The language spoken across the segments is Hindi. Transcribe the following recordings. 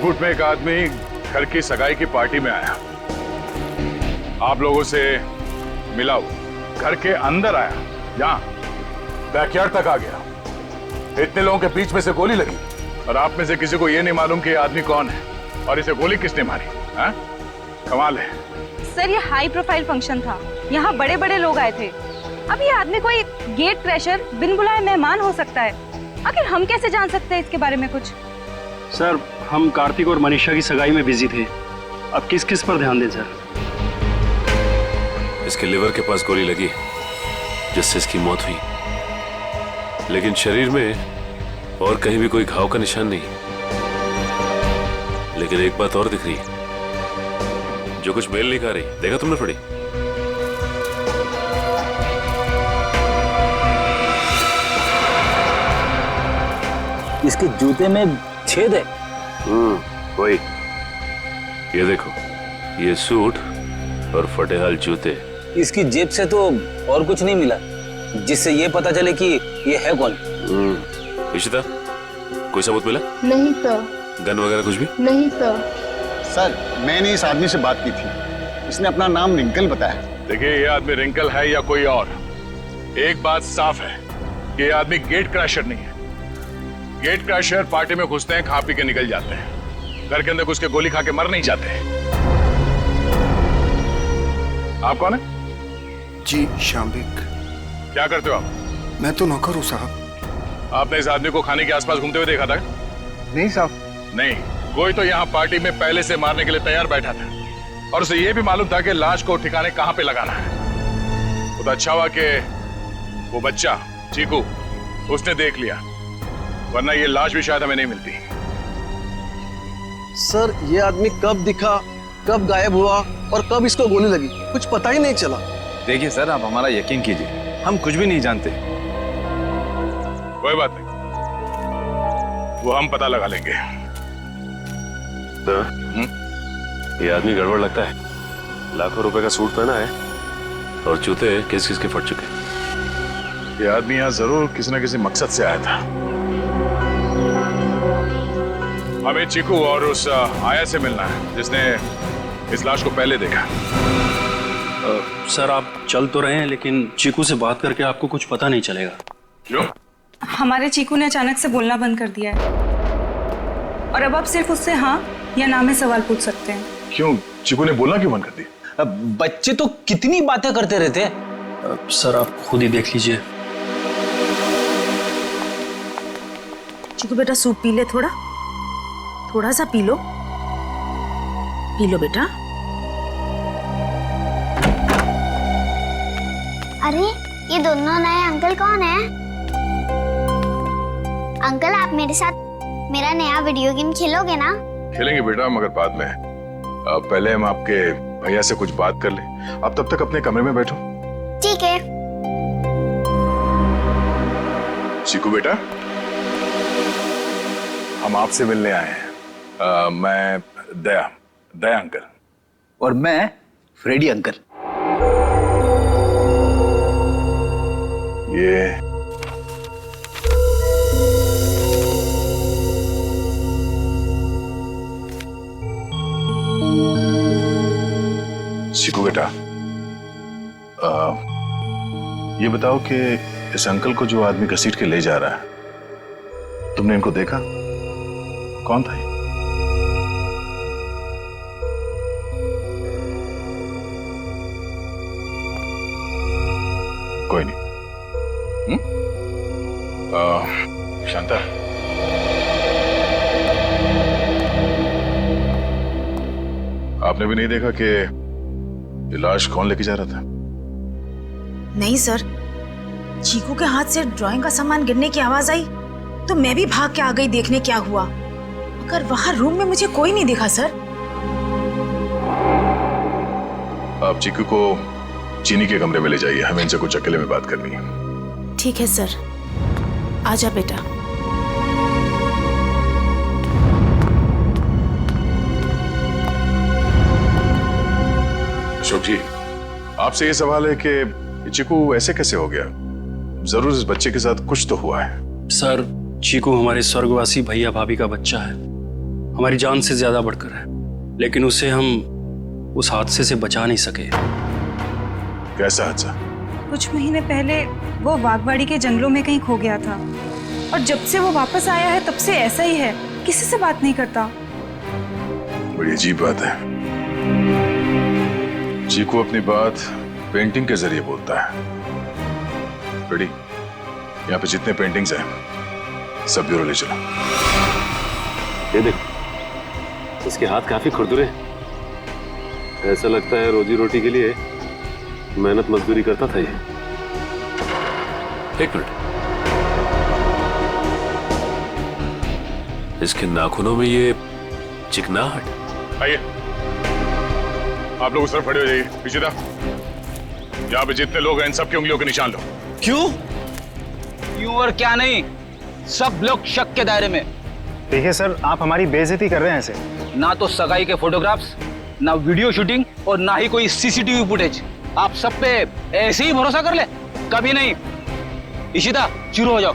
फुट में एक आदमी घर की सगाई की पार्टी में आया, आप लोगों से मिला, वो घर के अंदर आया, यहाँ बैकयार्ड तक आ गया, इतने लोगों के बीच में से गोली लगी और आप में से किसी को यह नहीं मालूम कि ये आदमी कौन है और इसे गोली किसने मारी? हाँ? कमाल है। सर, ये हाई प्रोफाइल फंक्शन था, यहाँ बड़े बड़े लोग आए थे। अब ये आदमी कोई गेट क्रैशर, बिन बुलाए मेहमान हो सकता है। आखिर हम कैसे जान सकते हैं इसके बारे में कुछ? सर, हम कार्तिक और मनीषा की सगाई में बिजी थे, अब किस किस पर ध्यान दें सर? इसके लिवर के पास गोली लगी जिससे इसकी मौत हुई, लेकिन शरीर में और कहीं भी कोई घाव का निशान नहीं। लेकिन एक बात और दिख रही है जो कुछ मेल नहीं खा रही। देखा तुमने थोड़ी? इसके जूते में छेद है। वही, ये देखो, ये सूट और फटेहाल जूते। इसकी जेब से तो और कुछ नहीं मिला जिससे ये पता चले कि ये है कौन। इशिता, कोई सबूत मिला? नहीं सर। गन वगैरह कुछ भी? नहीं सर। सर, मैंने इस आदमी से बात की थी, इसने अपना नाम रिंकल बताया। देखिए, ये आदमी रिंकल है या कोई और, एक बात साफ है कि ये आदमी गेट क्रैशर नहीं है। गेट क्रैशर पार्टी में घुसते हैं, खा पी के निकल जाते हैं, घर के अंदर घुस के गोली खा के मर नहीं जाते। आप कौन है? जी, शाम्बिक। क्या करते हो आप? मैं तो नौकर हूँ साहब। आपने इस आदमी को खाने के आसपास घूमते हुए देखा था? नहीं साहब। नहीं, कोई तो यहाँ पार्टी में पहले से मारने के लिए तैयार बैठा था और उसे ये भी मालूम था कि लाश को ठिकाने कहाँ पे लगाना है। वो तो अच्छा हुआ कि वो बच्चा चीकू उसने देख लिया, वरना ये लाश भी शायद हमें नहीं मिलती। सर, ये आदमी कब दिखा, कब गायब हुआ और कब इसको गोली लगी, कुछ पता ही नहीं चला। देखिए सर, आप हमारा यकीन कीजिए, हम कुछ भी नहीं जानते। कोई बात नहीं, वो हम पता लगा लेंगे। तो ये आदमी गड़बड़ लगता है। लाखों रुपए का सूट पहना है और जूते किस किस के फट चुके। ये आदमी यहाँ जरूर किसी न किसी मकसद से आया था। हमें चीकू और उस आया से मिलना है जिसने इस लाश को पहले देखा। सर, आप चल तो रहे हैं लेकिन चीकू से बात करके आपको कुछ पता नहीं चलेगा। क्यों? हमारे चीकू ने अचानक से बोलना बंद कर दिया है और अब आप सिर्फ उससे हाँ या ना में सवाल पूछ सकते हैं। क्यों? चीकू ने बोलना क्यों बंद कर दिया? बच्चे तो कितनी बातें करते रहते हैं। सर, आप खुद ही देख लीजिए। चीकू बेटा, सूप पी ले, थोड़ा सा पी लो बेटा। अरे, ये दोनों नए अंकल कौन है? अंकल, आप मेरे साथ मेरा नया वीडियो गेम खेलोगे ना? खेलेंगे बेटा, मगर बाद में। पहले हम आपके भैया से कुछ बात कर लें। आप तब तक अपने कमरे में बैठो। ठीक है। चीकू बेटा, हम आपसे मिलने आए हैं। मैं दया अंकल। और मैं फ्रेडी अंकल। ये चीकू बेटा, ये बताओ कि इस अंकल को जो आदमी घसीट के ले जा रहा है, तुमने इनको देखा? कौन था ये? कोई नहीं। शांता, आपने भी नहीं देखा कि ये लाश कौन लेके जा रहा था? नहीं सर, चीकू के हाथ से ड्राइंग का सामान गिरने की आवाज आई तो मैं भी भाग के आ गई देखने क्या हुआ, मगर वहां रूम में मुझे कोई नहीं दिखा सर। आप चीकू को चीनी के कमरे में ले जाइए, हमें इनसे कुछ अकेले में बात करनी है। ठीक है सर, आजा बेटा। अशोक जी, आपसे ये सवाल है कि चीकू ऐसे कैसे हो गया? जरूर इस बच्चे के साथ कुछ तो हुआ है। सर, चीकू हमारे स्वर्गवासी भैया भाभी का बच्चा है। हमारी जान से ज्यादा बढ़कर है, लेकिन उसे हम उस हादसे से बचा नहीं सके। कैसा हादसा? कुछ महीने पहले वो बागवाड़ी के जंगलों में कहीं खो गया था और जब से वो वापस आया है तब से ऐसा ही है, किसी से बात नहीं करता। बड़ी अजीब बात है। चीकू अपनी बात पेंटिंग के जरिए बोलता है। बड़ी, यहाँ पे जितने पेंटिंग्स हैं सब ब्यूरो ले चलो। ये देखो, इसके हाथ काफी खुरदुरे हैं। ऐसा लगता है रोजी रोटी के लिए मेहनत मजदूरी करता था ये। एक मिनट, इसके नाखूनों में ये चिकनाहट। आइए, आप लोग उस तरफ खड़े हो जाइए। पीछे था, यहाँ पे जितने लोग हैं इन सबकी उंगलियों के निशान लो। क्यों? क्यों और क्या नहीं, सब लोग शक के दायरे में। देखिए सर, आप हमारी बेइज्जती कर रहे हैं ऐसे। ना तो सगाई के फोटोग्राफ्स, ना वीडियो शूटिंग और ना ही कोई सीसीटीवी फुटेज। आप सब पे ऐसे ही भरोसा कर ले? कभी नहीं। इशिता, शुरू हो जाओ।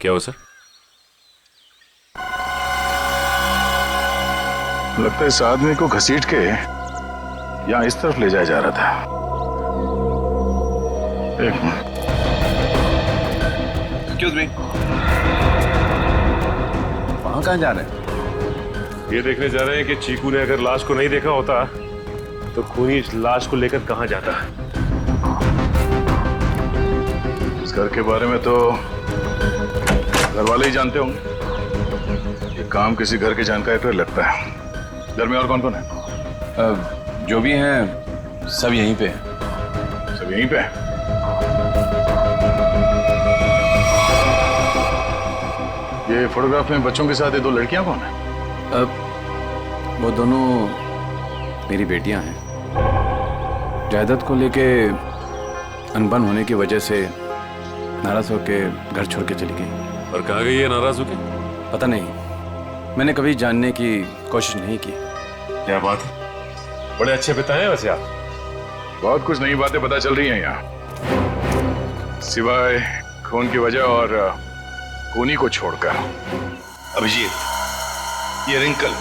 क्या हुआ सर? लगता है इस आदमी को घसीट के यहाँ इस तरफ ले जाया जा रहा था। एक मिनट। एक्सक्यूज मी, वहां कहाँ जा रहे हैं? ये देखने जा रहे हैं कि चीकू ने अगर लाश को नहीं देखा होता तो खूनी इस लाश को लेकर कहां जाता। इस घर के बारे में तो घर वाले ही जानते होंगे। ये काम किसी घर के जानकारी पर लगता है। घर में और कौन कौन है? जो भी हैं सब यहीं पे हैं। सब यहीं पे है? ये फोटोग्राफ में बच्चों के साथ ये दो लड़कियां कौन है? वो दोनों मेरी बेटियां हैं। जायदाद को लेके अनबन होने की वजह से नाराज होके घर छोड़ के चली गई। और कहाँ गई है नाराज होके? पता नहीं, मैंने कभी जानने की कोशिश नहीं की। क्या बात है, बड़े अच्छे पिता हैं वैसे आप। बहुत कुछ नई बातें पता चल रही हैं यहाँ, सिवाय खून की वजह और खूनी को छोड़कर। अभिजीत, ये रिंकल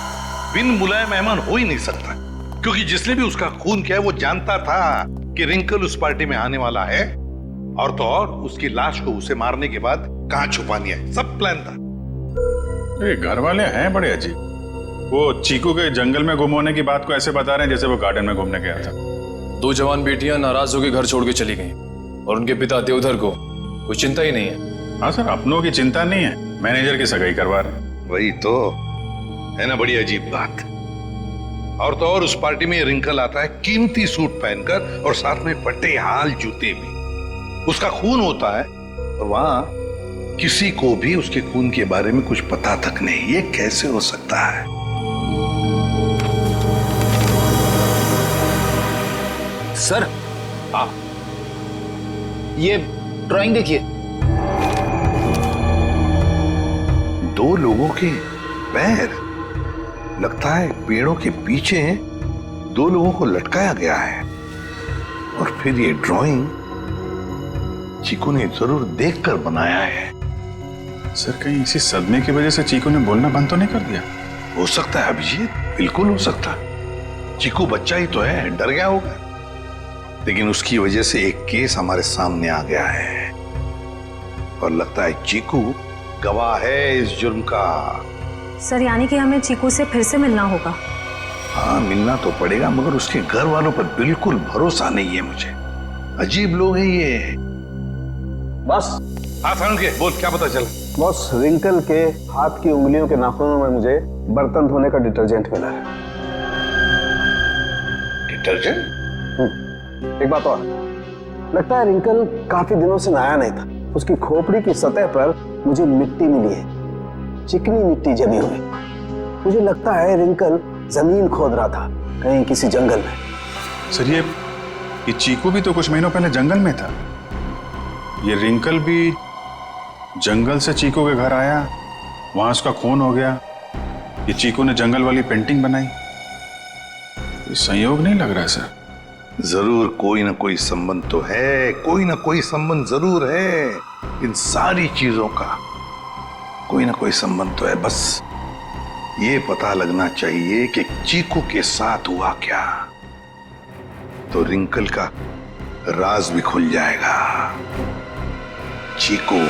बिन बुलाए मेहमान हो ही नहीं सकता, क्योंकि जिसने भी उसका खून किया है वो जानता था कि रिंकल उस पार्टी में आने वाला है, और तो और उसकी लाश को उसे मारने के बाद कहां छुपानी है, सब प्लान था। ये घर वाले हैं बड़े अजीब। वो चीकू के जंगल में गुम होने की बात को ऐसे बता रहे हैं जैसे वो गार्डन में घूमने गया था। दो जवान बेटियां नाराज होकर घर छोड़ के चली गई और उनके पिता देवधर को कोई चिंता ही नहीं है। हाँ सर, अपनों की चिंता नहीं है, मैनेजर की सगाई करवा रहे। वही तो है ना, बड़ी अजीब बात। और तो और उस पार्टी में रिंकल आता है कीमती सूट पहनकर और साथ में पट्टे हाल जूते भी। उसका खून होता है और वहां किसी को भी उसके खून के बारे में कुछ पता तक नहीं। ये कैसे हो सकता है? सर, ये ड्राइंग देखिए। दो लोगों के पैर, लगता है पेड़ों के पीछे दो लोगों को लटकाया गया है। और फिर ये ड्राइंग चीकू ने जरूर देखकर बनाया है। सर, कहीं इसी सदमे की वजह से चीकू ने बोलना बंद तो नहीं कर दिया? हो सकता है अभिजीत, बिल्कुल हो सकता है। चीकू बच्चा ही तो है, डर गया होगा। लेकिन उसकी वजह से एक केस हमारे सामने आ गया है और लगता है चीकू गवाह है इस जुर्म का। सर, यानी कि हमें चीकू से फिर से मिलना होगा? हाँ, मिलना तो पड़ेगा, मगर उसके घर वालों पर बिल्कुल भरोसा नहीं है मुझे। अजीब लोग हैं ये। बस। हाँ सारुण के, बोल, क्या पता चला? बॉस, रिंकल के हाथ की उंगलियों के नाखूनों में मुझे बर्तन धोने का डिटर्जेंट मिला है। डिटर्जेंट? एक बात और, लगता है रिंकल काफी दिनों से नहाया नहीं था। उसकी खोपड़ी की सतह पर मुझे मिट्टी मिली है, चिकनी मिट्टी जमी हुई। मुझे लगता है रिंकल जमीन खोद रहा था कहीं किसी जंगल में। सर, ये चीकू भी तो कुछ महीनों पहले जंगल में था। ये रिंकल भी जंगल से चीकू के घर आया, वहां उसका खून हो गया। ये चीकू ने जंगल वाली पेंटिंग बनाई। ये संयोग नहीं लग रहा है सर। जरूर कोई ना कोई संबंध तो है, कोई ना कोई संबंध जरूर है। इन सारी चीजों का कोई ना कोई संबंध तो है। बस ये पता लगना चाहिए कि चीकू के साथ हुआ क्या, तो रिंकल का राज भी खुल जाएगा। चीकू,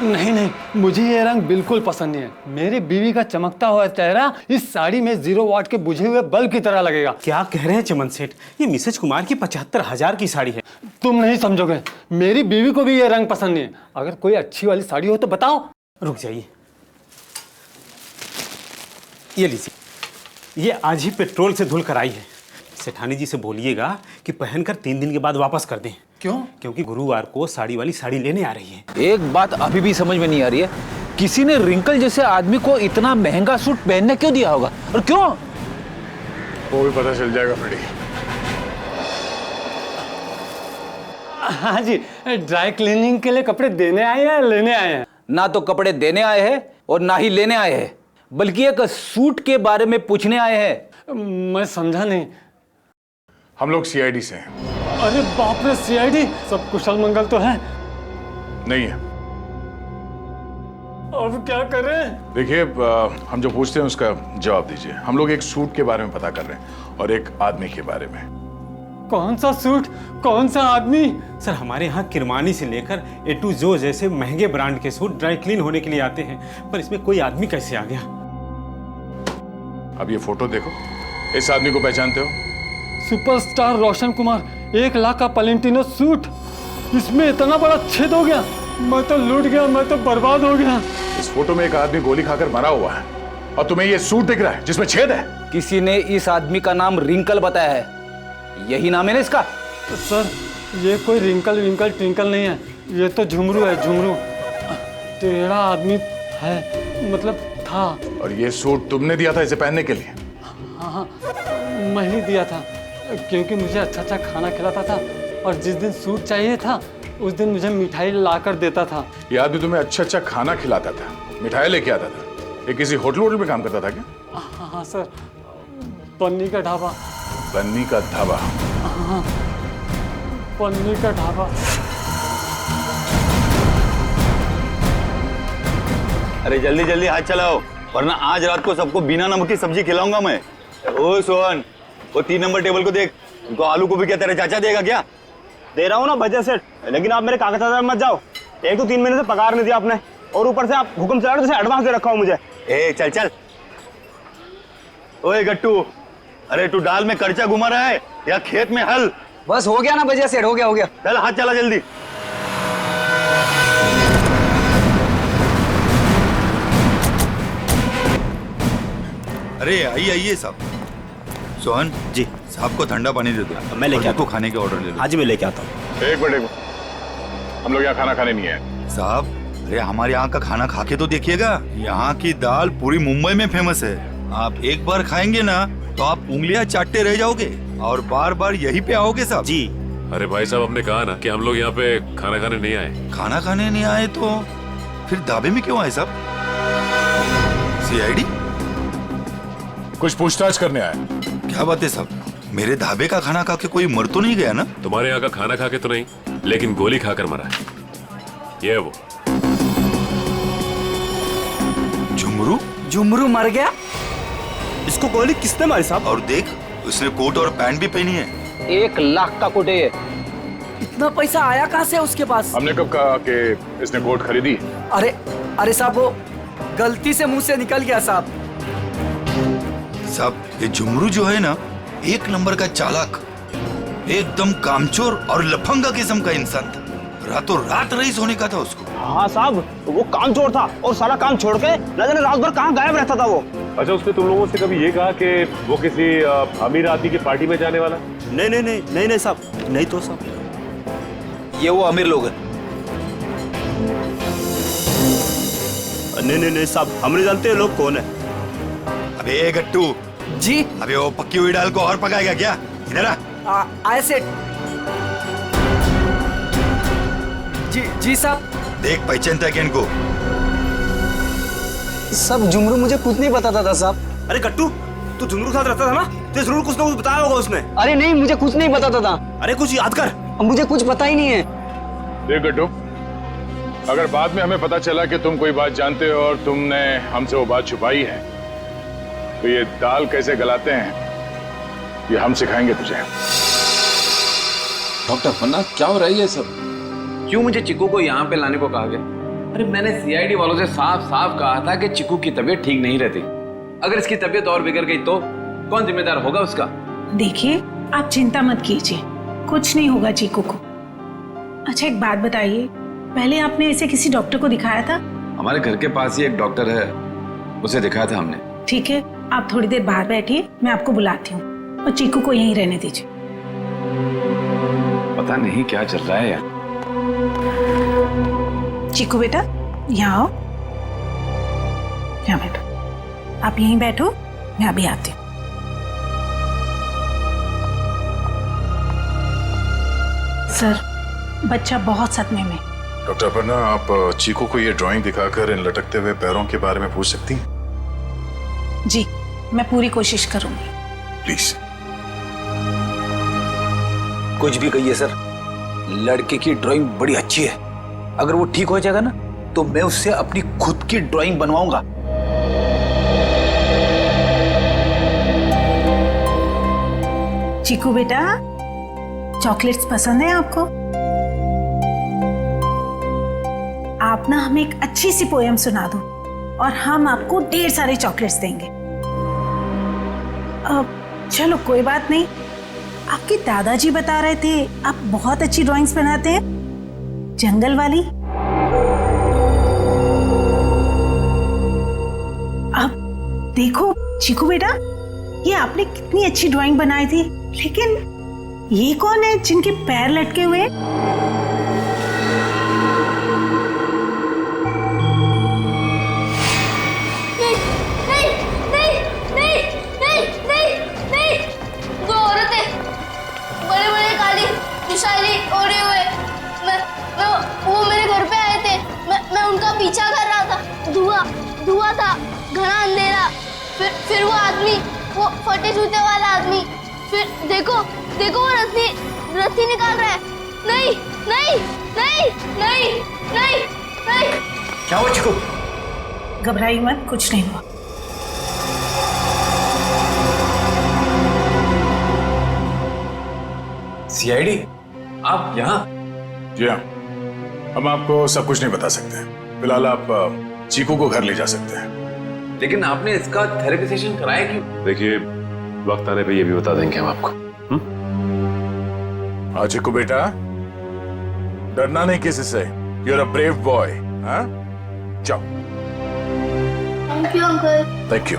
नहीं नहीं, मुझे ये रंग बिल्कुल पसंद नहीं है। मेरी बीवी का चमकता हुआ चेहरा इस साड़ी में 0 वाट के बुझे हुए बल्ब की तरह लगेगा। क्या कह रहे हैं चमन सेठ, ये मिसेज कुमार की 75,000 की साड़ी है। तुम नहीं समझोगे, मेरी बीवी को भी ये रंग पसंद नहीं है। अगर कोई अच्छी वाली साड़ी हो तो बताओ। रुक जाइए, ये लीजिए, ये आज ही पेट्रोल से धुल कर आई है। सेठानी जी से बोलिएगा कि पहनकर 3 दिन के बाद वापस कर दें। क्यों? क्योंकि गुरुवार को साड़ी वाली साड़ी लेने आ रही है। एक बात अभी भी समझ में नहीं आ रही है, किसी ने रिंकल जैसे आदमी को इतना महंगा सूट पहनने क्यों दिया होगा और क्यों? वो भी पता चल जाएगा फ्रेडी। हाँ जी, ड्राई क्लीनिंग के लिए कपड़े देने आए हैं, लेने आए हैं? ना तो कपड़े देने आए हैं और ना ही लेने आए हैं, बल्कि एक सूट के बारे में पूछने आए हैं। मैं समझा नहीं। हम लोग सीआईडी से हैं। अरे बाप रे, सीआईडी? सब कुशल मंगल तो है? नहीं है। अब क्या करें? देखिए, हम जो पूछते हैं उसका जवाब दीजिए। हम लोग एक सूट के बारे में पता कर रहे हैं और एक आदमी के बारे में। कौन सा सूट, कौन सा आदमी? सर, हमारे यहाँ किरमानी से लेकर A to Z जैसे महंगे ब्रांड के सूट ड्राई क्लीन होने के लिए आते हैं, पर इसमें कोई आदमी कैसे आ गया? अब ये फोटो देखो, इस आदमी को पहचानते हो? सुपरस्टार रोशन कुमार, 1 लाख का पलेंटिनो सूट, इसमें इतना बड़ा छेद हो गया। मैं तो लूट गया, मैं तो बर्बाद हो गया। इस फोटो में एक आदमी गोली खाकर मरा हुआ है और तुम्हें ये सूट दिख रहा है जिसमें छेद है। किसी ने इस आदमी का नाम रिंकल बताया है, यही नाम है ना इसका? सर, ये कोई रिंकल विंकल ट्विंकल नहीं है, ये तो झुमरू है, झुमरू। टेढ़ा आदमी है, मतलब था। और ये सूट तुमने दिया था इसे पहनने के लिए? हाँ, मैं ही दिया था, क्योंकि मुझे अच्छा अच्छा खाना खिलाता था और जिस दिन सूट चाहिए था उस दिन मुझे मिठाई ला कर देता था। ये आदमी तुम्हें अच्छा अच्छा खाना खिलाता था, मिठाई लेके आता था। ये किसी होटल में काम करता था क्या? हाँ सर, पन्नी का ढाबा। पन्नी का ढाबा? हाँ, पन्नी का ढाबा। अरे जल्दी जल्दी हाथ चलाओ, वरना आज रात को सबको बिना नमक की सब्जी खिलाऊंगा मैं। ओ सोहन, वो 3 नंबर टेबल को देख, उनको आलू को भी क्या तेरा चाचा देगा क्या? दे रहा हूँ ना बजट सेट, लेकिन आप मेरे कागजात मत जाओ। एक तो 3 महीने से पगार नहीं दिया आपने, और ऊपर से आप हुक्म चला रहे हो, एडवांस दे रखा हूँ मुझे। ए चल चल। ओए गट्टू, अरे तू डाल में कर्चा घुमा रहा है या खेत में हल? बस हो गया ना बजट सेट, हो गया। चल हाथ चला जल्दी। अरे आइए आइए साहब। सोहन जी, साहब को ठंडा पानी दे दो। मैं लेके आता हूं। खाने के ऑर्डर ले लो। आज मैं लेके आता हूँ। एक मिनट, हम लोग यहाँ खाना खाने नहीं आए साहब। अरे हमारे यहाँ का खाना खा के तो देखिएगा, यहाँ की दाल पूरी मुंबई में फेमस है। आप एक बार खाएंगे ना तो आप उंगलियां चाटते रह जाओगे और बार बार यहीं पे आओगे साहब जी। अरे भाई साहब, हमने कहा ना कि हम लोग यहाँ पे खाना खाने नहीं आए। खाना खाने नहीं आए तो फिर ढाबे में क्यों आए साहब? सीआईडी? कुछ पूछताछ करने आए। क्या बात है साहब, मेरे ढाबे का खाना खा के कोई मर तो नहीं गया ना? तुम्हारे यहाँ का खाना खा के तो नहीं, लेकिन गोली खाकर मरा है। ये वो झुमरू? झुमरू मर गया? इसको गोली किसने मारी साहब? और देख, उसने कोट और पैंट भी पहनी है। 1 लाख का कोट है ये। इतना पैसा आया कहाँ से उसके पास? हमने कब कहा कि इसने कोट खरीदी? अरे साहब, वो गलती से मुंह से निकल गया साहब। साहब, ये झुमरू जो है ना, 1 नंबर का चालाक, एकदम कामचोर और लफंगा किस्म का इंसान था। रातों रात रईस होने का था उसको। हाँ साहब, वो कामचोर था और सारा काम छोड़ के न जाने रात भर कहाँ गायब रहता था वो। अच्छा, उसने तुम लोगों से कभी ये कहा कि वो किसी अमीर आदमी की पार्टी में जाने वाला? नहीं साहब, नहीं तो साहब, ये वो अमीर लोग हैं। नहीं साहब, हम नहीं जानते लोग कौन है। अबे गट्टू जी। अबे वो पक्की हुई दाल को और पकाएगा क्या? इधर आ। आए सेठ। जी साहब। देख, पहचानता है क्या इनको? सब झुमरू मुझे खुद नहीं बताता था साहब। अरे गट्टू, तू झुमरू साथ रहता था ना? तो जरूर कुछ ना कुछ बताया होगा उसने। अरे नहीं, मुझे कुछ नहीं बताता था। अरे कुछ याद कर। मुझे कुछ पता ही नहीं है। देख गट्टू, अगर बाद में हमें पता चला कि तुम कोई बात जानते हो और तुमने हमसे वो बात छुपाई है, तो ये दाल कैसे गलाते हैं ये हम सिखाएंगे तुझे। डॉक्टर पन्ना, क्या हो रहा है ये सब? क्यों मुझे चिकू को यहाँ पे लाने को कहा गया? अरे मैंने सीआईडी वालों से साफ साफ कहा था कि चिकू की तबीयत ठीक नहीं रहती। अगर इसकी तबीयत और बिगड़ गई तो कौन जिम्मेदार होगा उसका? देखिए, आप चिंता मत कीजिए, कुछ नहीं होगा चीकू को। अच्छा एक बात बताइए, पहले आपने इसे किसी डॉक्टर को दिखाया था? हमारे घर के पास ही एक डॉक्टर है, उसे दिखाया था हमने। ठीक है, आप थोड़ी देर बाहर बैठिए, मैं आपको बुलाती हूँ, और चीकू को यहीं रहने दीजिए। पता नहीं क्या चल रहा है यार। चीकू बेटा, यहाँ आओ, यहाँ बैठो। आप यहीं बैठो, मैं अभी आती हूँ। सर, बच्चा बहुत सदमे में। डॉक्टर पन्ना, आप चीकू को ये ड्राइंग दिखाकर इन लटकते हुए पैरों के बारे में पूछ सकती हैं? जी, मैं पूरी कोशिश करूंगी। प्लीज। कुछ भी कहिए सर, लड़के की ड्राइंग बड़ी अच्छी है। अगर वो ठीक हो जाएगा ना, तो मैं उससे अपनी खुद की ड्राइंग बनवाऊंगा। चीकू बेटा, चॉकलेट्स पसंद है आपको? आप ना हमें एक अच्छी सी पोएम सुना दो और हम आपको ढेर सारे चॉकलेट्स देंगे। चलो कोई बात नहीं, आपके दादाजी बता रहे थे आप बहुत अच्छी ड्राइंग्स बनाते हैं, जंगल वाली। अब देखो चीकू बेटा, ये आपने कितनी अच्छी ड्राइंग बनाई थी, लेकिन ये कौन है जिनके पैर लटके हुए? वो मेरे घर पे आए थे, मैं उनका पीछा कर रहा था। धुआं था, घना अंधेरा। फिर वो आदमी, वो फटे जूते वाला आदमी, फिर देखो वो रस्सी निकाल रहा है। नहीं नहीं नहीं नहीं नहीं नहीं। क्या हुआ चिकू? घबराइए मत, कुछ नहीं हुआ। सीआईडी, आप यहाँ? जी हाँ, हम आपको सब कुछ नहीं बता सकते। फिलहाल आप चीकू को घर ले जा सकते हैं। लेकिन आपने इसका थेरेपी सेशन कराया क्यों? देखिए, वक्त आने पे ये भी बता देंगे हम आपको। हाँ चिकू बेटा, डरना नहीं किसी से। You are a brave boy. हाँ, जाओ। Thank you uncle. Thank you.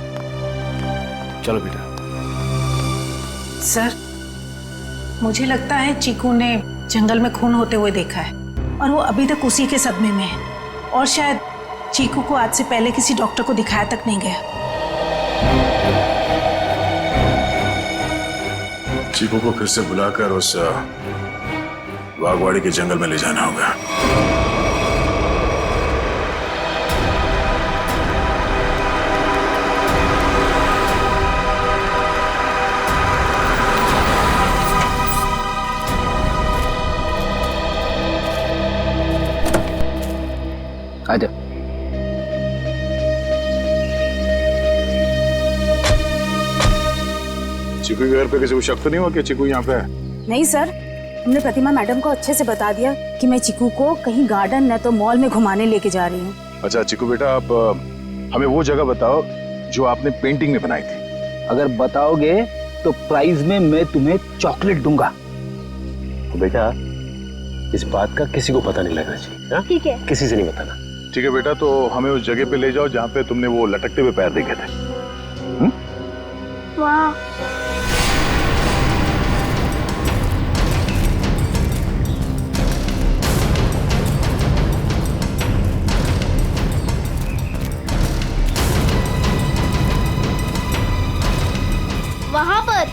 चलो बेटा। सर, मुझे लगता है चीकू ने जंगल में खून होते हुए देखा है और वो अभी तक उसी के सदमे में है, और शायद चीकू को आज से पहले किसी डॉक्टर को दिखाया तक नहीं गया। चीकू को फिर से बुलाकर उस बागवाड़ी के जंगल में ले जाना होगा। आजा। चीकू के घर पे किसी को शक तो नहीं हुआ कि चीकू यहाँ पे है? नहीं सर, हमने प्रतिमा मैडम को अच्छे से बता दिया कि मैं चीकू को कहीं गार्डन न तो मॉल में घुमाने लेके जा रही हूँ। अच्छा चिकू बेटा, आप हमें वो जगह बताओ जो आपने पेंटिंग में बनाई थी। अगर बताओगे तो प्राइज में मैं तुम्हें चॉकलेट दूंगा। बेटा, इस बात का किसी को पता नहीं लगना चाहिए। ठीक है, किसी से नहीं बताना। ठीक है बेटा, तो हमें उस जगह पे ले जाओ जहाँ पे तुमने वो लटकते हुए पैर देखे थे। वाह, वहां पर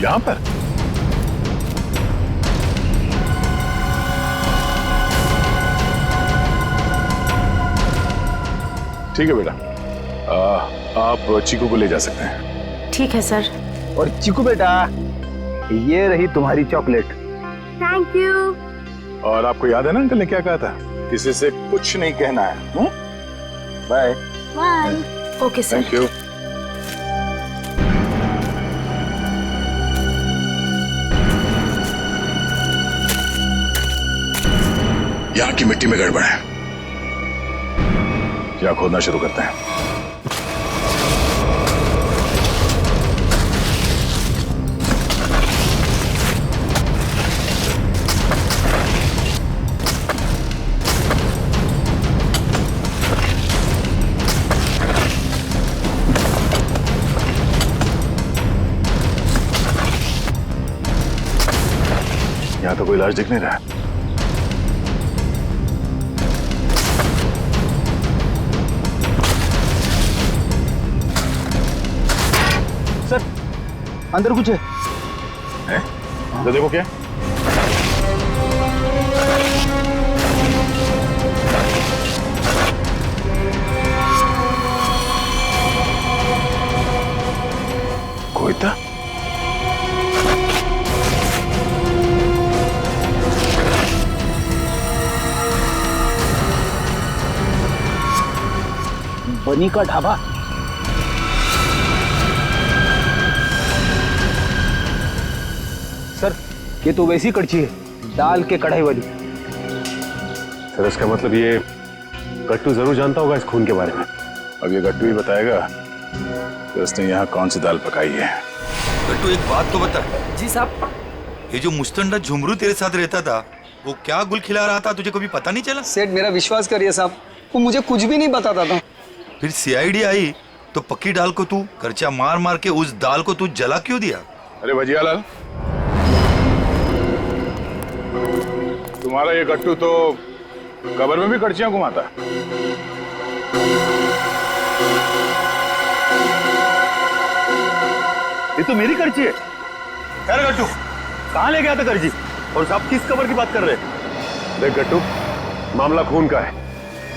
यहाँ पर? ठीक है बेटा, आप चीकू को ले जा सकते हैं। ठीक है सर। और चीकू बेटा, ये रही तुम्हारी चॉकलेट। Thank you. और आपको याद है ना अंकल ने क्या कहा था, किसी से कुछ नहीं कहना है। Bye bye. Okay sir. Thank you. यहाँ की मिट्टी में गड़बड़ है, यहाँ खोदना शुरू करते हैं। यहाँ तो कोई लाश दिख नहीं रहा है। सर अंदर कुछ है? तो देखो क्या। कोई था? बनी का ढाबा। सर ये तो वैसी कड़छी है, दाल के कढ़ाई वाली। सर इसका मतलब ये गट्टू जरूर जानता होगा इस खून के बारे में। अब ये गट्टू ही बताएगा कि उसने यहाँ कौन सी दाल पकाई है। गट्टू एक बात तो बता। जी साहब। ये जो मुस्तंडा झुमरू तेरे साथ रहता था, वो क्या गुल खिला रहा था, तुझे कभी पता नहीं चला? सेठ मेरा विश्वास करिए साहब, वो मुझे कुछ भी नहीं बताता था। फिर सीआईडी आई तो पक्की दाल को तू करचा मार मार के उस दाल को तू जला क्यों दिया? अरे भजियालाल, तुम्हारा ये गट्टू तो कब्र में भी कड़चियां घुमाता है। ये तो मेरी कड़ची है। खैर गट्टू, कहाँ ले गया था कड़ची? और साहब किस कब्र की बात कर रहे हैं? देख गट्टू, मामला खून का है,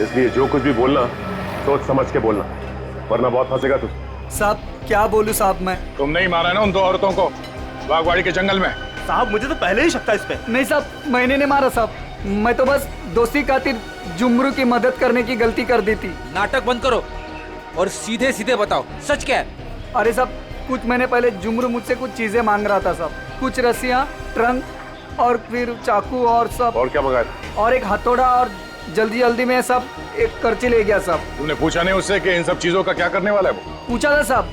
इसलिए जो कुछ भी बोलना सोच समझ के बोलना, वरना बहुत फंसेगा तू। साहब क्या बोलूं साहब मैं? तुमने ही मारा ना उन दो औरतों को बागवाड़ी के जंगल में। साहब मुझे तो पहले ही शक था इस पे। नहीं साहब, मैंने नहीं मारा साहब, मैं तो बस दोस्ती खातिर जुमरू की मदद करने की गलती कर दी थी। नाटक बंद करो और सीधे सीधे बताओ सच क्या है? अरे साहब कुछ महीने पहले जुमरू मुझसे कुछ चीजें मांग रहा था साहब, कुछ रस्सियाँ, ट्रंक और फिर चाकू और सब। और क्या मंगाया था? और एक हथौड़ा, और जल्दी जल्दी में सब एक करची ले गया साहब। तुमने पूछा नहीं उससे कि इन सब चीजों का क्या करने वाला है वो? पूछा था साहब,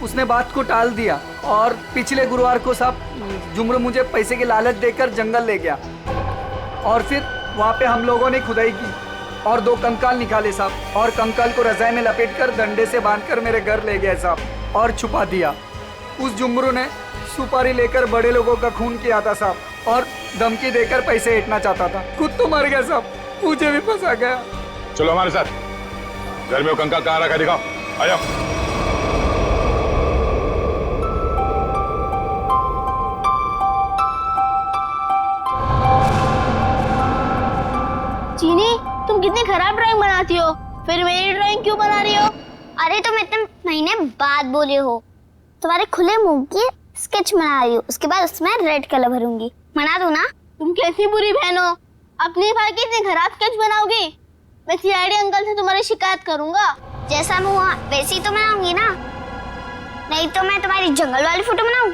उसने बात को टाल दिया। और पिछले गुरुवार को साहब जुमरू मुझे पैसे की लालच देकर जंगल ले गया, और फिर वहाँ पे हम लोगों ने खुदाई की और 2 कंकाल निकाले साहब, और कंकाल को रजाई में लपेटकर डंडे से बांधकर मेरे घर ले गए साहब और छुपा दिया। उस जुमरू ने सुपारी लेकर बड़े लोगों का खून किया था साहब, और धमकी देकर पैसे ऐंठना चाहता था। खुद तो मर गया साहब, मुझे भी फंसा गया। चलो हमारे साथ, घर में वो कंकाल कहाँ रखा दिखाओ, आ जाओ। चीनी, तुम कितनी खराब ड्राइंग बनाती हो, फिर मेरी ड्राइंग क्यों बना रही हो? अरे तुम इतने महीने बाद बोले हो, तुम्हारे खुले मुंह की स्केच बना रही हूँ, उसके बाद उसमें रेड कलर भरूंगी। मना दो ना। तुम कैसी बुरी बहन हो, अपनी भाई की इतनी खराब स्केच बनाओगी? मैं सीआईडी अंकल से तुम्हारी शिकायत करूंगा। जैसा मुंह हुआ वैसे ही तो बनाऊंगी ना, नहीं तो मैं तुम्हारी जंगल वाली फोटो बनाऊं?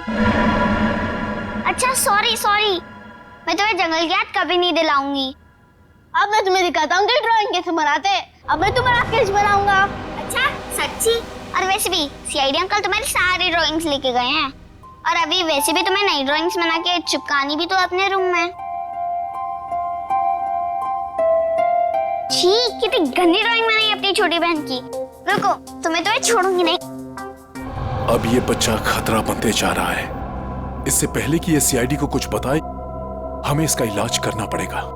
अच्छा सॉरी, मैं तुम्हें जंगल की याद कभी नहीं दिलाऊंगी। अब मैं तुम्हें दिखाता हूँ कि ड्राइंग कैसे बनाते हैं। अब मैं तुम्हारा स्केच बनाऊंगा। अच्छा सच्ची? और वैसे भी सीआईडी अंकल तुम्हारी सारी ड्राइंग्स लेके गए हैं, और अभी वैसे भी तुम्हें नई ड्राइंग्स बना के चिपकानी भी तो अपने रूम में। छी, कितनी गंदी ड्राइंग बनाई अपनी छोटी बहन की। रुको, तुम्हें तो मैं छोड़ूंगी नहीं। अब ये बच्चा खतरा बनते जा रहा है। इससे पहले कि ये सीआईडी को कुछ बताए, हमें इसका इलाज करना पड़ेगा।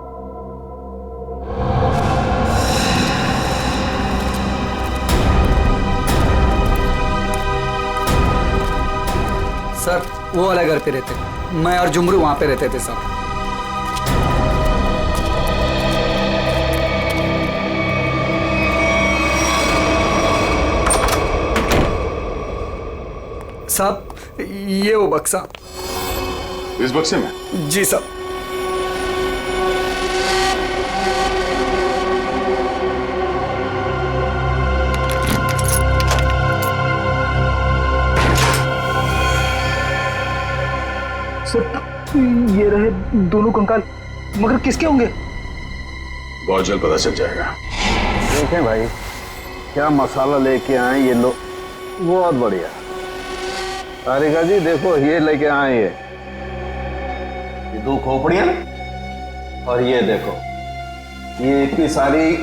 सर वो वाला घर पे रहते, मैं और जुमरू वहां पे रहते थे सर। साहब, ये वो बक्सा। इस बक्से में? जी साहब। ये रहे दोनों कंकाल, मगर किसके होंगे? बहुत जल्द पता चल जाएगा। देखें भाई, क्या मसाला लेके आए ये लोग, बहुत बढ़िया। तारिका जी देखो, ये लेके आए ये 2 खोपड़ियां, और ये देखो, ये इतनी सारी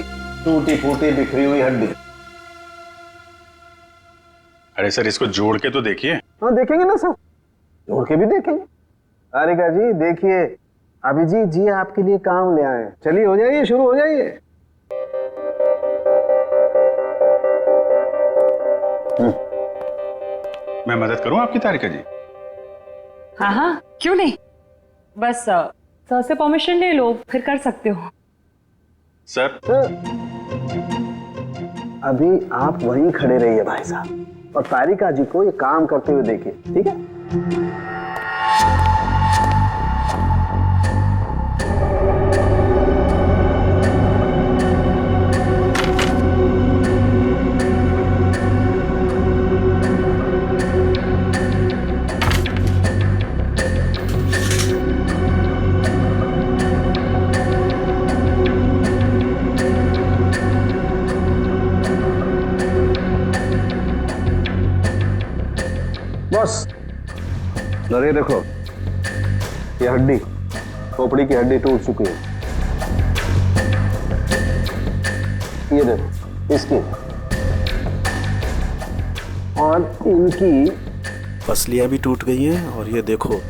टूटी फूटी बिखरी हुई हड्डी। अरे सर, इसको जोड़ के तो देखिए। हाँ देखेंगे ना सर, जोड़ के भी देखेंगे। तारिका जी देखिए, अभिजीत जी आपके लिए काम ले आए। चलिए हो जाइए, शुरू हो जाइए। मैं मदद करूं आपकी तारिका जी? हाँ हाँ, क्यों नहीं, बस सर से परमिशन ले लो, फिर कर सकते हो। सर अभी आप वहीं खड़े रहिए भाई साहब, और तारिका जी को ये काम करते हुए देखिए, ठीक है? बस लगे देखो, ये हड्डी, खोपड़ी की हड्डी टूट चुकी है। ये देखो इसकी, और इनकी पसलियां भी टूट गई हैं, और ये देखो,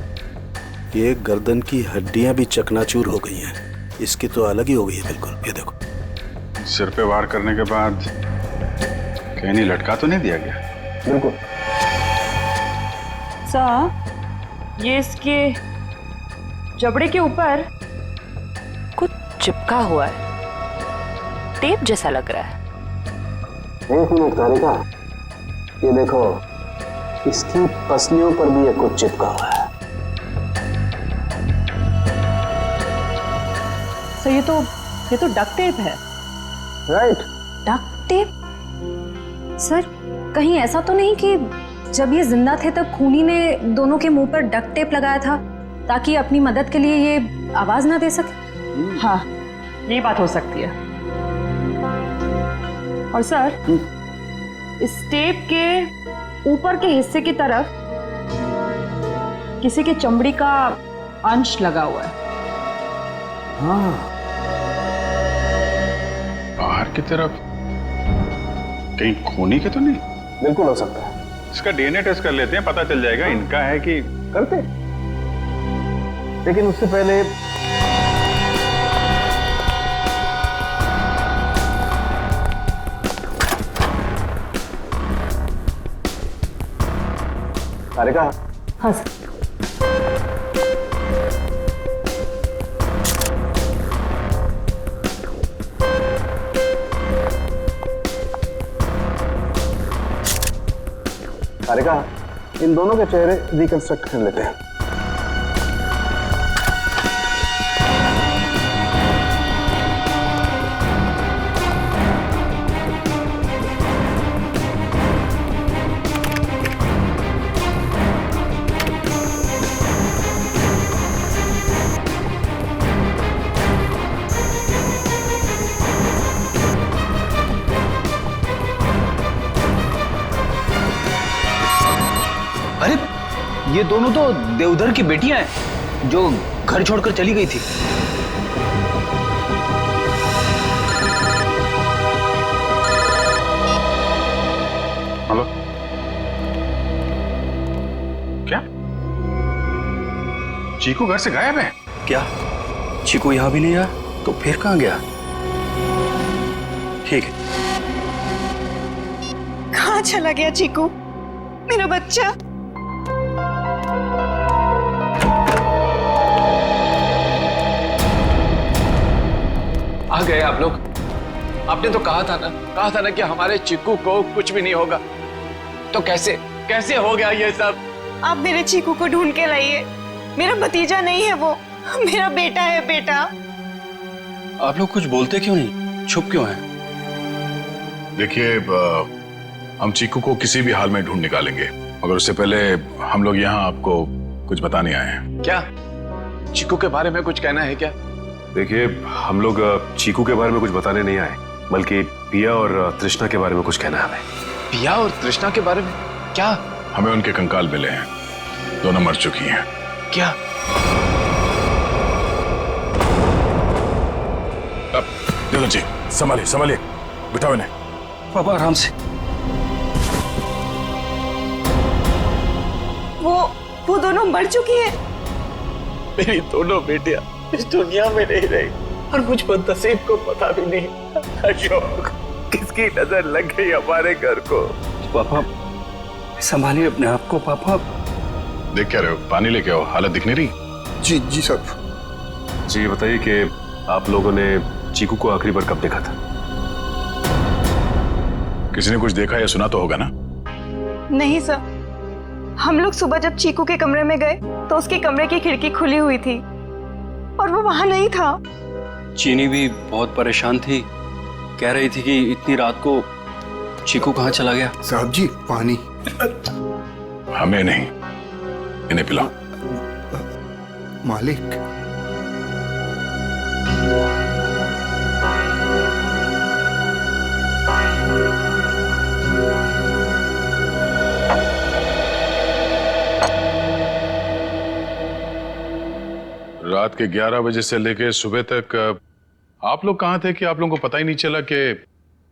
ये गर्दन की हड्डियां भी चकनाचूर हो गई हैं। इसकी तो अलग ही हो गई है बिल्कुल। ये देखो, सिर पे वार करने के बाद कहीं नहीं लटका तो नहीं दिया गया? बिल्कुल। सर, ये इसके जबड़े के ऊपर कुछ चिपका हुआ है, टेप जैसा लग रहा है। एक मिनट तारिका, ये देखो, इसकी पसलियों पर भी ये कुछ चिपका हुआ है। सर ये तो डक्ट टेप है। Right, duct tape? सर कहीं ऐसा तो नहीं कि जब ये जिंदा थे तब खूनी ने दोनों के मुंह पर डक्ट टेप लगाया था ताकि अपनी मदद के लिए ये आवाज ना दे सके? हाँ, ये बात हो सकती है। और सर, इस टेप के ऊपर के हिस्से की तरफ किसी के चमड़ी का अंश लगा हुआ है। हाँ, बाहर की तरफ कहीं खूनी के तो नहीं? बिल्कुल हो सकता है। इसका डीएनए टेस्ट कर लेते हैं, पता चल जाएगा इनका है कि। करते, लेकिन उससे पहले तारिका। हाँ सर। तारिका, इन दोनों के चेहरे रिकंस्ट्रक्ट कर लेते हैं। अरे ये दोनों तो देवधर की बेटियां हैं जो घर छोड़कर चली गई थी। हेलो, क्या चीकू घर से गायब है? क्या चीकू यहां भी नहीं आया? तो फिर कहां गया? ठीक है। कहां चला गया चीकू, मेरा बच्चा? आ गए आप लोग। आपने तो कहा था ना कि हमारे चिक्कू को कुछ भी नहीं होगा। तो कैसे कैसे हो गया ये सब? आप मेरे चीकू को ढूंढ के लाइए। मेरा भतीजा नहीं है वो, मेरा बेटा है, बेटा। आप लोग कुछ बोलते क्यों नहीं, चुप क्यों हैं? देखिए, हम चीकू को किसी भी हाल में ढूंढ निकालेंगे, मगर उससे पहले हम लोग यहाँ आपको कुछ बताने आए हैं। क्या चीकू के बारे में कुछ कहना है क्या? देखिए, हम लोग चीकू के बारे में कुछ बताने नहीं आए, बल्कि पिया और तृष्णा के बारे में कुछ कहना है हमें। पिया और तृष्णा के बारे में क्या? हमें उनके कंकाल मिले हैं, दोनों मर चुकी हैं। क्या? देखो जी, संभालिए संभालिए, बिठाओ इन्हें। पापा आराम से। वो दोनों मर चुकी है। मेरी दोनों बेटियां इस दुनिया में नहीं रही और मुझ पर नसीब को पता भी नहीं। अशोक, किसकी नजर लग गई हमारे घर को? पापा संभालिए अपने आप को। पापा देख क्या रहे हो? पानी लेके आओ, हालत दिख नहीं रही। जी जी साहब। जी, ये बताइए कि आप लोगों ने चीकू को आखिरी बार कब देखा था? किसी ने कुछ देखा या सुना तो होगा ना? नहीं सर, हम लोग सुबह जब चीकू के कमरे में गए तो उसके कमरे की खिड़की खुली हुई थी और वो वहां नहीं था। चीनी भी बहुत परेशान थी, कह रही थी कि इतनी रात को चीकू कहाँ चला गया। साहब जी, पानी। हमें नहीं, इन्हें पिलाओ। मालिक। रात के 11 बजे से लेकर सुबह तक आप लोग कहाँ थे कि आप लोगों को पता ही नहीं चला कि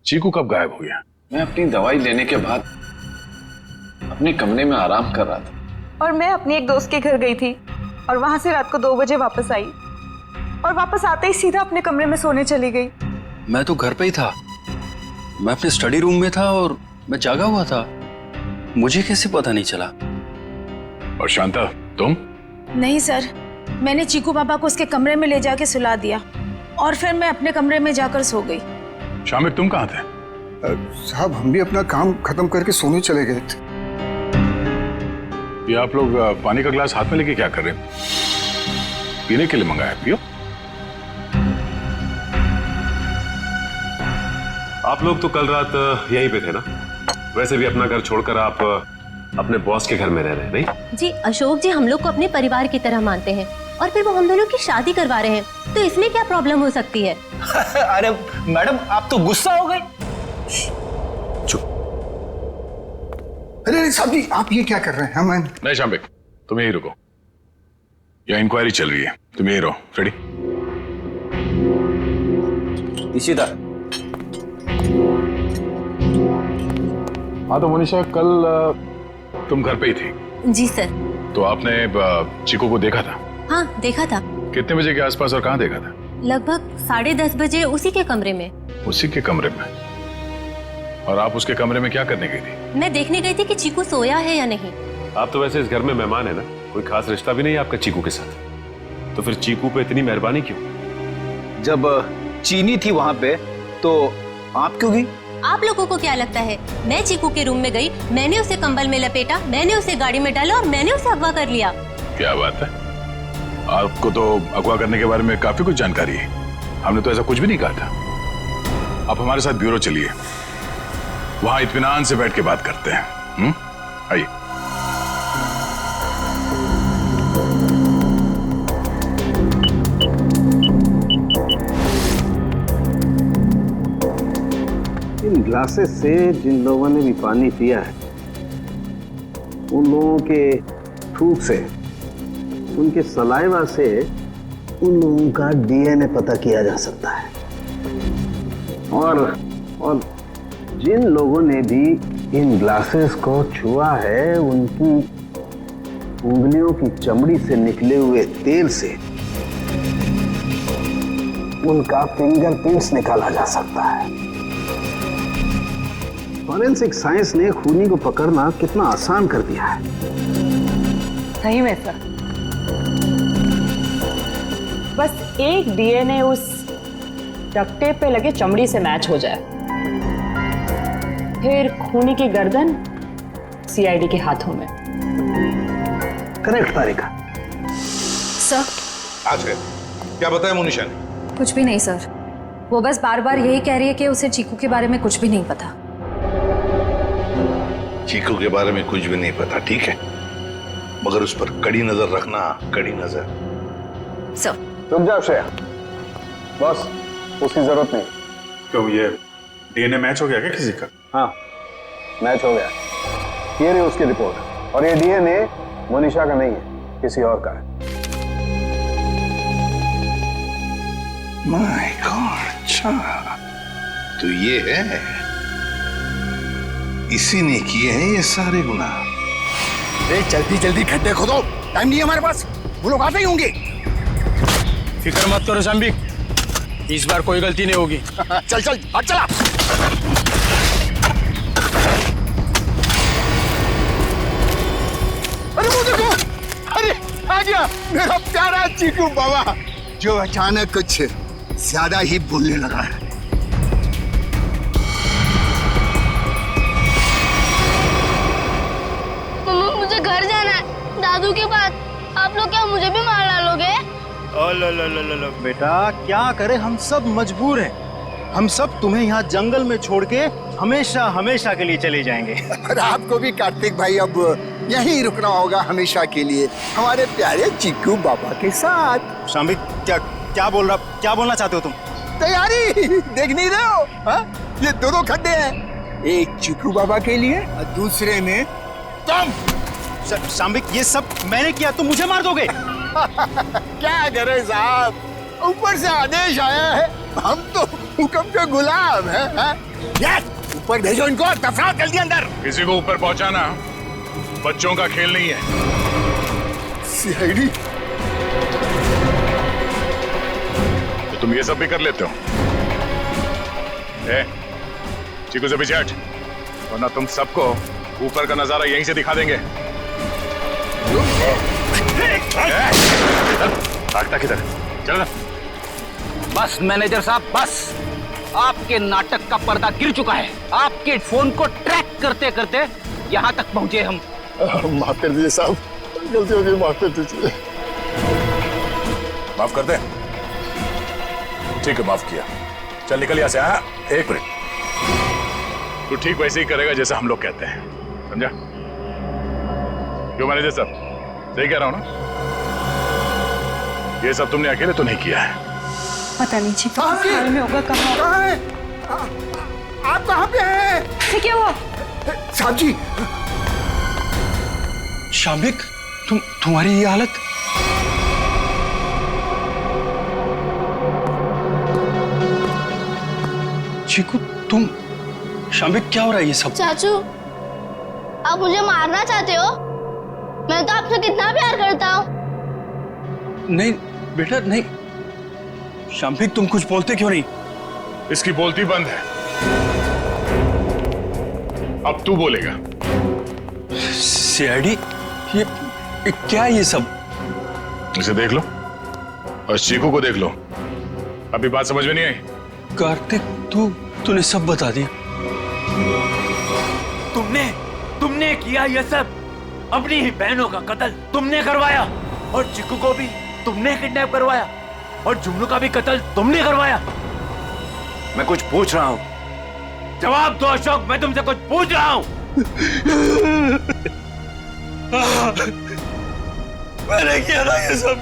चीकू कब गायब हो गया? मैं अपनी दवाई लेने के बाद अपने कमरे में आराम कर रहा था और मैं अपनी एक दोस्त के घर गई थी और वहां से रात को 2 बजे वापस आई और वापस आते ही सीधा अपने कमरे में सोने चली गई। मैं तो घर पे ही था, मैं अपने स्टडी रूम में था और मैं जागा हुआ था, मुझे कैसे पता नहीं चला? और शांता, तुम? नहीं सर, मैंने चीकू पापा को उसके कमरे में ले जाके सुला दिया और फिर मैं अपने कमरे में जाकर सो गई। शामिक, तुम कहाँ थे? साहब, हम भी अपना काम खत्म करके सोने चले गए थे। ये आप लोग पानी का गिलास हाथ में लेके क्या कर रहे हैं? पीने के लिए मंगाया, पियो। आप लोग तो कल रात यहीं पे थे ना? वैसे भी अपना घर छोड़कर आप अपने बॉस के घर में रह रहे हैं, नहीं? जी अशोक जी हम लोग को अपने परिवार की तरह मानते हैं और फिर वो हम दोनों की शादी करवा रहे हैं, तो इसमें क्या प्रॉब्लम हो सकती है? अरे मैडम, आप तो गुस्सा हो गई। चुप। अरे साहब जी, आप ये क्या कर रहे हैं? हम नहीं शामिक, तुम यही रुको, यह इंक्वायरी चल रही है, तुम यही रहो। फ्रेडी। इशिता। हाँ तो मनीषा, कल तुम घर पे ही थी? जी सर। तो आपने चीकू को देखा था? हाँ देखा था। कितने बजे के आसपास और कहाँ देखा था? लगभग 10:30 बजे उसी के कमरे में। उसी के कमरे में? और आप उसके कमरे में क्या करने गई थी? मैं देखने गई थी कि चीकू सोया है या नहीं। आप तो वैसे इस घर में मेहमान है ना, कोई खास रिश्ता भी नहीं है आपका चीकू के साथ, तो फिर चीकू पे इतनी मेहरबानी क्यों? जब चीनी थी वहां पे तो आप क्यों गई? आप लोगों को क्या लगता है मैं चीकू के रूम में गई, मैंने उसे कंबल में लपेटा, मैंने उसे गाड़ी में डाला और मैंने उसे अगवा कर लिया? क्या बात है, आपको तो अगवा करने के बारे में काफी कुछ जानकारी है। हमने तो ऐसा कुछ भी नहीं कहा था। आप हमारे साथ ब्यूरो चलिए, वहां इत्मीनान से बैठ के बात करते हैं। आइए। इन ग्लासेस से जिन लोगों ने भी पानी पिया है, उन लोगों के थूक से, उनके सलाइवा से उन लोगों का डीएनए पता किया जा सकता है। और जिन लोगों ने भी इन ग्लासेस को छुआ है, उनकी उंगलियों की चमड़ी से निकले हुए तेल से उनका फिंगरप्रिंट्स निकाला जा सकता है। फॉरेंसिक साइंस ने खूनी को पकड़ना कितना आसान कर दिया है। सही में सर, बस एक डीएनए उस डक्ट टेप पे लगे चमड़ी से मैच हो जाए, फिर खूनी की गर्दन सीआईडी के हाथों में। करेक्ट तारिका। सर आज है क्या बताया मोनिशा ने? कुछ भी नहीं सर, वो बस बार बार यही कह रही है कि उसे चीकू के बारे में कुछ भी नहीं पता। चीकू के बारे में कुछ भी नहीं पता, ठीक है, मगर उस पर कड़ी नजर रखना, कड़ी नजर। सर रुक जाओ श्रेया, बस उसकी जरूरत नहीं। क्यों, ये डीएनए मैच हो गया क्या किसी का? हाँ मैच हो गया, ये रही उसकी रिपोर्ट, और ये डीएनए मोनिशा का नहीं है, किसी और का है। माय गॉड, अच्छा तो ये है, इसी ने किए हैं ये सारे गुनाह। जल्दी जल्दी खड्डे खोदो, टाइम नहीं है हमारे पास, वो लोग आते ही होंगे। फिक्र मत करो शाम्बिक, इस बार कोई गलती नहीं होगी। चल चल हट चला। अरे वो देखो, अरे आ गया मेरा प्यारा चीकू बाबा, जो अचानक कुछ ज्यादा ही बोलने लगा है। मम्मा मुझे घर जाना है, दादू के पास। आप लोग क्या मुझे भी मार डालोगे? लो बेटा, क्या करे, हम सब मजबूर हैं। हम सब तुम्हें यहाँ जंगल में छोड़ के हमेशा हमेशा के लिए चले जाएंगे। और आपको भी कार्तिक भाई अब यहीं रुकना होगा हमेशा के लिए, हमारे प्यारे चीकू बाबा के साथ। शाम्बिक, क्या बोलना चाहते हो तुम? तैयारी देख नहीं रहे हो? हा? ये दोनों खड्डे हैं, एक चीकू बाबा के लिए और दूसरे में तुम। शाम्बिक, ये सब मैंने किया, तुम मुझे मार दोगे? क्या करे साहब, ऊपर से आदेश आया है, हम तो हुक्म के गुलाम हैं। ऊपर भेजो इनको, दफनाओ जल्दी अंदर। किसी को ऊपर पहुंचाना बच्चों का खेल नहीं है। सीआईडी, तो तुम ये सब भी कर लेते हो? चीकू से पीछे हट, वरना तुम सबको ऊपर का नजारा यहीं से दिखा देंगे। भागता किधर? चल ना। बस मैनेजर साहब, बस आपके नाटक का पर्दा गिर चुका है। आपके फोन को ट्रैक करते करते यहाँ तक पहुंचे हम। माफ कर दीजिए साहब, गलती हो गई, माफ कर दीजिए। माफ कर दे? ठीक है, माफ किया। चल निकल यहाँ से। हाँ, एक मिनट, तू ठीक वैसे ही करेगा जैसा हम लोग कहते हैं, समझा? क्यों मैनेजर साहब, सही कह रहा हूं ना? ये सब तुमने अकेले तो नहीं किया है। पता नहीं चीकू हाल में होगा। कहाँ है? आप कहाँ पे हैं? क्या हुआ? साहब जी। शाम्बिक, तुम्हारी ये हालत? चीकू, तुम? शाम्बिक, क्या हो रहा है ये सब? चाचू, आप मुझे मारना चाहते हो? मैं तो आपसे कितना प्यार करता हूँ। नहीं बेटा, नहीं। शाम्बिक, तुम कुछ बोलते क्यों नहीं? इसकी बोलती बंद है, अब तू बोलेगा। सीआईडी, ये क्या है ये सब? इसे देख लो और चीकू को देख लो। अभी बात समझ में नहीं आई? कार्तिक, तूने सब बता दिया। तुमने किया ये सब, अपनी ही बहनों का कत्ल तुमने करवाया, और चिक्कू को भी तुमने किडनैप करवाया, और जुमनू का भी कत्ल तुमने करवाया। मैं कुछ पूछ रहा हूँ, जवाब दो अशोक, मैं तुमसे कुछ पूछ रहा हूँ। मैंने किया ना ये सब,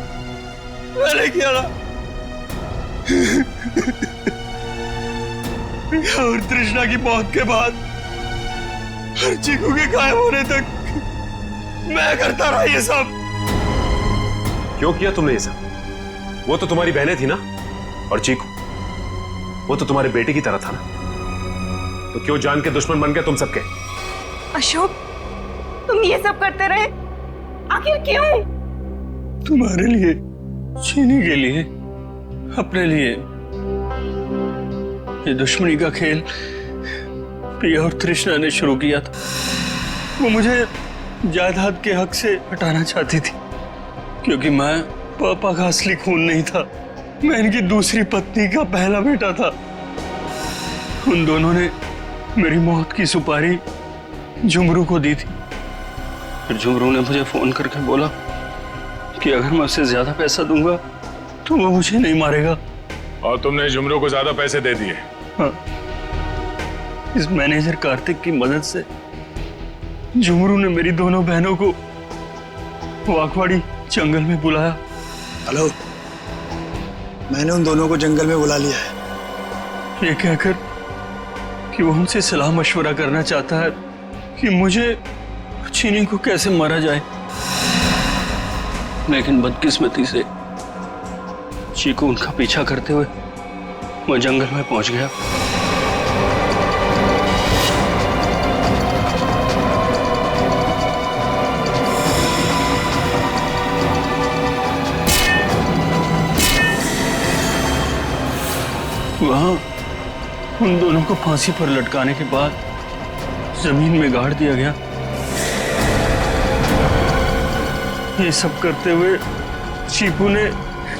मैंने किया ना। और तृष्णा की मौत के बाद और चीकू के गायब होने तक मैं करता रहा ये सब। क्यों किया तुमने ये सब? वो तो तुम्हारी बहनें थी ना, और चीकू वो तो तुम्हारे बेटे की तरह था ना, तो क्यों जान के दुश्मन बन गए तुम सबके? अशोक, तुम ये सब करते रहे, आखिर क्यों? तुम्हारे लिए, चीनी के लिए, अपने लिए। ये दुश्मनी का खेल पिया और तृष्णा ने शुरू किया था। वो मुझे जायदाद के हक से हटाना चाहती थी, क्योंकि मैं पापा का असली खून नहीं था, मैं इनकी दूसरी पत्नी का पहला बेटा था। उन दोनों ने मेरी मौत की सुपारी झुमरू को दी थी, फिर झुमरू ने मुझे फोन करके बोला कि अगर मैं उसे ज्यादा पैसा दूंगा तो वो मुझे नहीं मारेगा। और तुमने झुमरू को ज्यादा पैसे दे दिए? हाँ, इस मैनेजर कार्तिक की मदद से झुमरू ने मेरी दोनों बहनों को वाकवाड़ी जंगल में बुलाया। हेलो, मैंने उन दोनों को जंगल में बुला लिया है। ये कहकर कि वो उनसे सलाह मशवरा करना चाहता है कि मुझे चीनी को कैसे मारा जाए। लेकिन बदकिस्मती से चीकू उनका पीछा करते हुए मैं जंगल में पहुंच गया। वहां उन दोनों को फांसी पर लटकाने के बाद जमीन में गाड़ दिया गया। ये सब करते हुए चीकू ने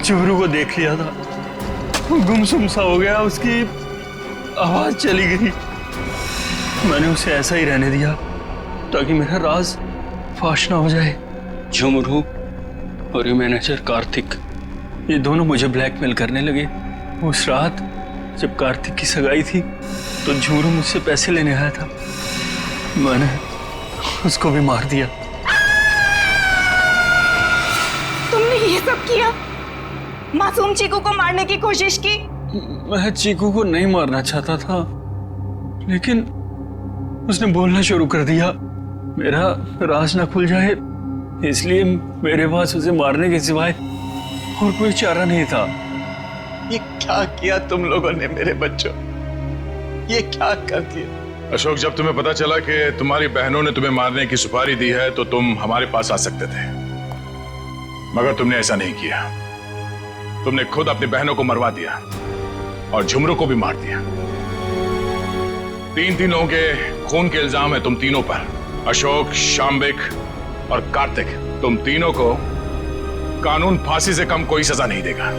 झुमरू को देख लिया था। वो गुमसुम सा हो गया, उसकी आवाज चली गई। मैंने उसे ऐसा ही रहने दिया ताकि मेरा राज फाश ना हो जाए। झुमरू और ये मैनेजर कार्तिक, ये दोनों मुझे ब्लैकमेल करने लगे। उस रात जब कार्तिक की सगाई थी तो झुमरू मुझसे पैसे लेने आया था। मैंने उसको भी मार दिया। तुमने ये सब किया? मासूम चीकू को मारने की कोशिश की? मैं चीकू को नहीं मारना चाहता था, लेकिन उसने बोलना शुरू कर दिया। मेरा राज ना खुल जाए इसलिए मेरे पास उसे मारने के सिवाय और कोई चारा नहीं था। ये क्या किया तुम लोगों ने मेरे बच्चों? ये क्या कर दिया? अशोक, जब तुम्हें पता चला कि तुम्हारी बहनों ने तुम्हें मारने की सुपारी दी है तो तुम हमारे पास आ सकते थे, मगर तुमने ऐसा नहीं किया। तुमने खुद अपनी बहनों को मरवा दिया और झुमरू को भी मार दिया। तीन लोगों के खून के इल्जाम है तुम तीनों पर। अशोक, शाम्बिक और कार्तिक, तुम तीनों को कानून फांसी से कम कोई सजा नहीं देगा।